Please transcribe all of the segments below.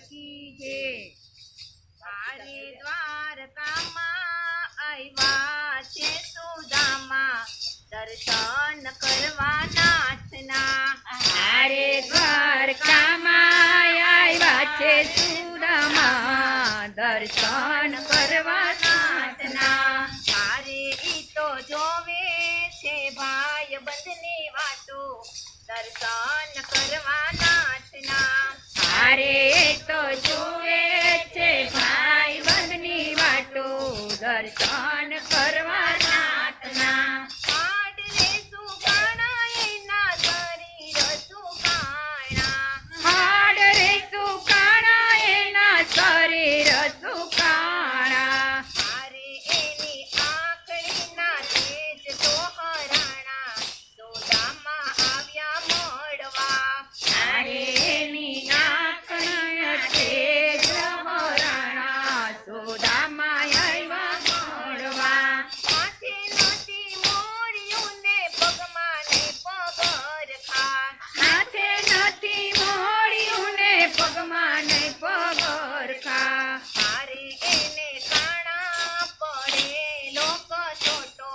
કી જે તારે દ્વારકામાં આવ્યા છે સુદામા દર્શન કરવા નાથના તારે દ્વારકામાં આવ્યા છે સુદામા દર્શન કરવા નાથના તારે ઈ તો જોવે છે ભાઈ બંધની વાતો દર્શન કરવા નાથના તારે તો જુએ છે ભાઈ બંધની વાટો દર્શન કરવા નાથના હાડલે સુકાણા એના શરીર સુકાણા હાડ રે સુકાણા એના શરીર સુકાણા તારે એની આંખડીના તેજ તો હરાણા સુદામા આવ્યા મળવા તારે એની આંખના તેજ હરાણા સુદામા આવ્યા મળવા માથે નહોતી મોર્યું ને પગમાં ને પગરખા હાથે નથી મોડ્યું ને પગમાં ને પગરખા તારે એને કાણા પડેલો કસોટો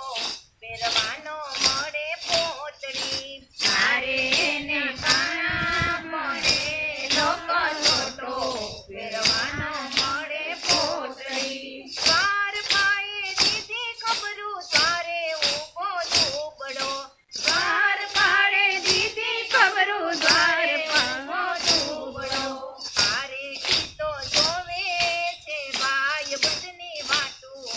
પહેરવાનો મળે પોતડી તારે એને કાણા પડે લોકો છોટો પહેરવાનો મળે પોતળી દ્વાર પાયે દીધી ખબરું તારે ઊભો ઝૂંપડો દ્વાર પાડે દીધી ખબરું દ્વાર પાડો દુબળો તારે ઈ તો જોવે છે ભાઈ બંધની વાતું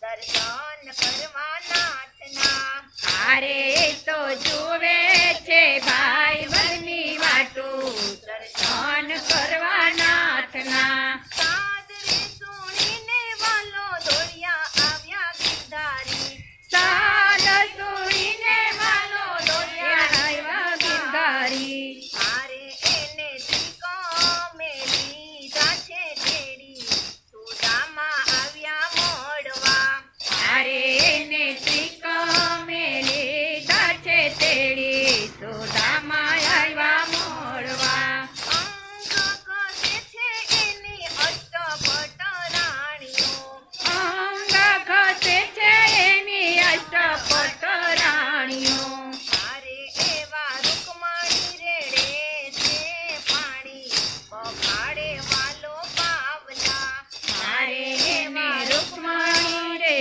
દર્શન કરવા નાથના તારે તો જુએ છે ભાઈ બની વાટું દર્શન કરવા નાથના સાદરે સુણીને વાલો દોડ્યા આવ્યા ગિરધારી સાદ સુરીને વાલો દોડ્યા આવ્યા ગિરધારી તારે એને ત્રિકો મેલી છે તેડી સુદામા આવ્યા મળવા તારે એને ત્રિકમે લીધા છે તેડી સુદામા આવ્યા મળવા અંગ કસે છે એની અષ્ટપટ રાણીઓ અંગ ખસે છે એની અષ્ટપટ રાણીઓ તારે એવા રૂકમણી રેડે છે પાણી પખાડે વાલો પાવલા તારે એની રૂકમણી રે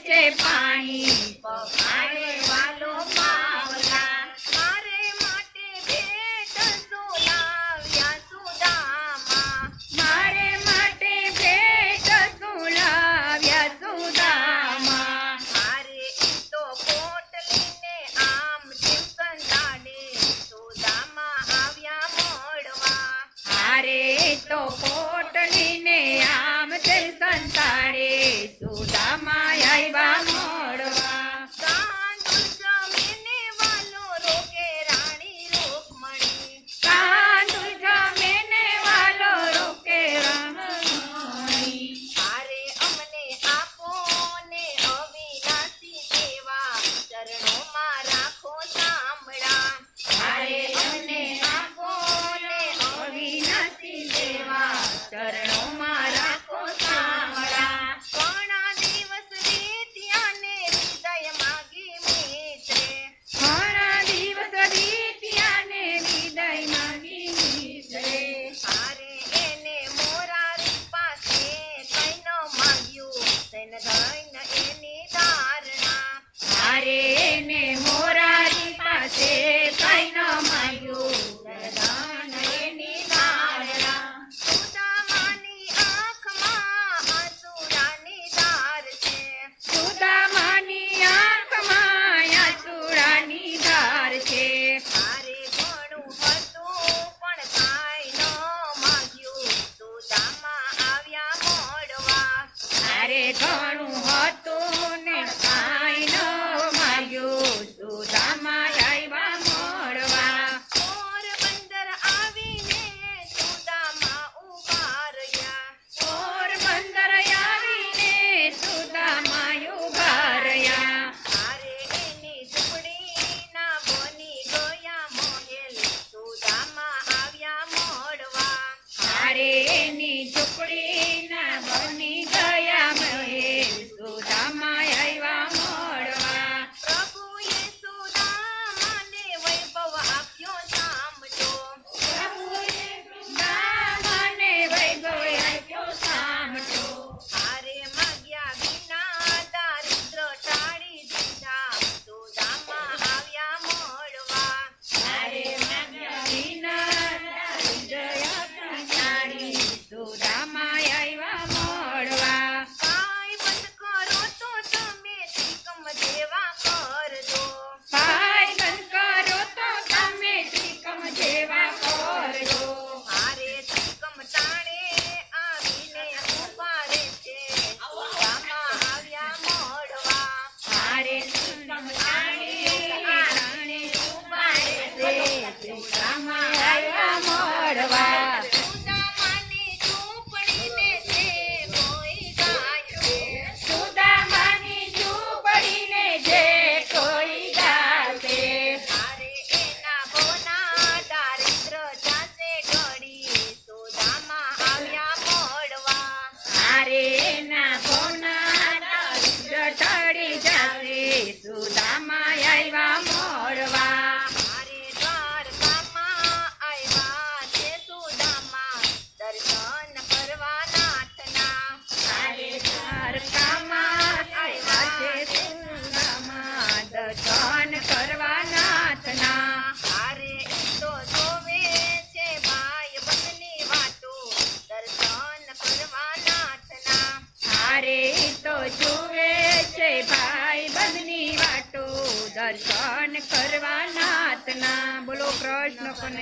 છે પાણી પખાડે વાલો પાવલા મારે માટે ભેટ સોલાવ્યા સુદામા મારે માટે ભેટ સુલાવ્યા સુદામા મારે ઈ તો પોટલીને આમ તેમ કંટાળે સુદામા આવ્યા મળવા હારે તો પોટલીને આમ તે સંતાડે સુદામા આવ્યા મળવા ગાંડું જમીને વાલો રોકે રાણી રૂકમણી કાંદુ જમીને વાલો રોકે રમણી તારે અમને આપો ને અવિનાશી સેવા ચરણોમાં રાખો સાંભળા હારે અમને આપો ને અવિનાશી દેવા ચરણોમાં રાખો સાંભળા ઘણા દિવસ વીત્યા ને વિદાય માગી મિત્રે ઘણા દિવસ વીત્યા ને વિદાય માંગી મિત્રે તારે એને મોરારી પાસે કઈ ન માગ્યું તેને ધન એની ધારણા હારે એને મોરારી પાસે કઈ ન માંગ્યું ધન એની ધારણા સુદામાની આંખમાં આંસુડાની ધાર છે સુદામાની આંખમાં આંસુડાની ધાર છે તારે ઘણું હતું પણ કાંઈ ન માગ્યું સુદામા આવ્યા મળવા તારે ઘણું હતું ને કાંઈ ન માંગ્યું સુદામા આવ્યા મળવા પોરબંદર આવીને સુદામા ઊભા રહ્યા પોરબંદર આવીને સુદામા ઉભા રહ્યા તારે એની ઝૂંપડીના બની ગયા મહેલ સુદામા આવ્યા મળવા તારે કૃષ્ણ કનૈયા